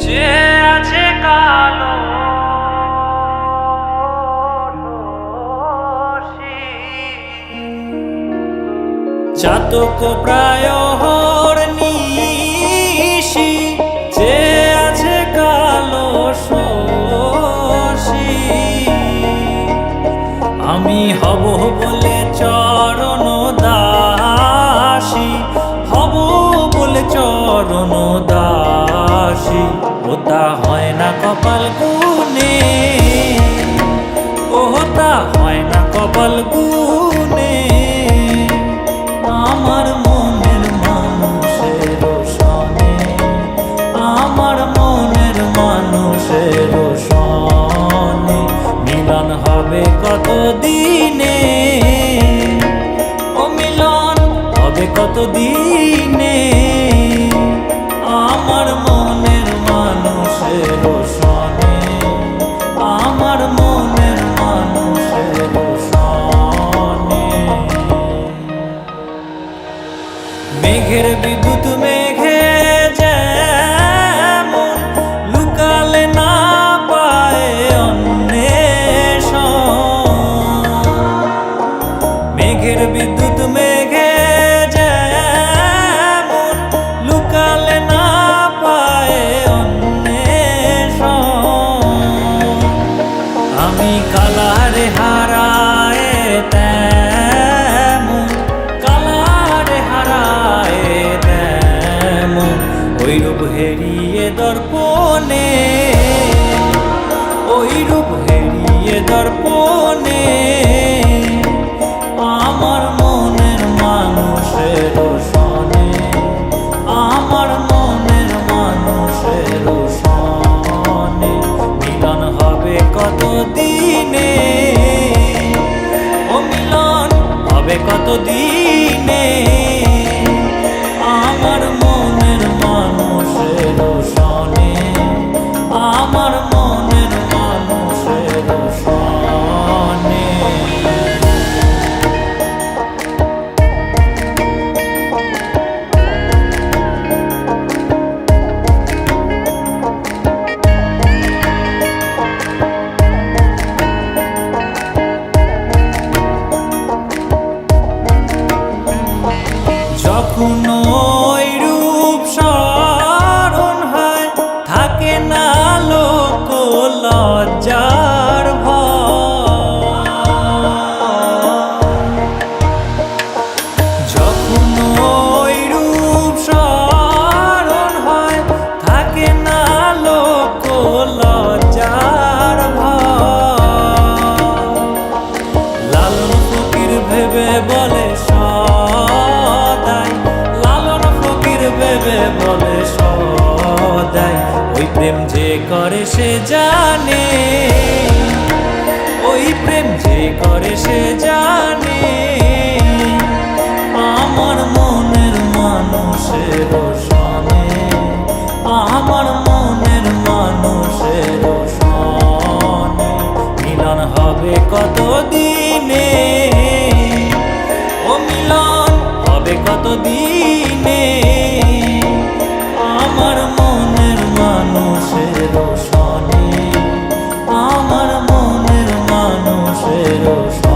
যে আছে কালো চাতক প্রায় নিশি, যে আছে কালো শশী। আমি হব বলে চরণ দাসী, হব বলে চরণ দাসী। ওটা হয় না কপাল গুনে, ওটা হয় না কপাল গুনে। আমার মনের মানুষের সনে, আমার মনের মানুষের সনে মিলন হবে কত দিনে, ও মিলন হবে কত দিনে। আমার মনের মানুষের সনে, আমার মনের মানুষের সনে। মেঘের বিদ্যুৎ মেঘে যেমন লুকালে না পায় অন্বেষণ, মেঘের বিদ্যুৎ মেঘে যেমন লুকালে না পায় অন্বেষণ। আমি কালারে হারায় তেমন, কালারে হারায় তেমন ওই রূপ হেরিয়ে দর্পণে, ওই রূপ হেরিয়ে দর্পণে। আমার মনের মানুষের সনে, আমার মনের মানুষের সনে মিলন হবে কত দিনে, ও মিলন হবে কত দিনে। আমার মনের মানুষের সনে, আমার মনের মানুষের সনে। যখন ওই রূপ স্মরণ হয় থাকে না লোক লজ্জার ভয়। যখন ওই রূপ স্মরণ হয় থাকে না লোক লজ্জার ভয়। লালন ফকির ভেবে বলে সদাই, লালন ফকির ভেবে বলে সদাই ওই প্রেম যে করে সে জানে, ওই প্রেম যে করে সে জানে। আমার মনের মানুষের সনে, আমার মনের মানুষের সনে মিলন হবে কত দিনে, ও মিলন হবে কত দিনে। আমার মনের মানুষের সনে, আমার মনের মানুষের সনে।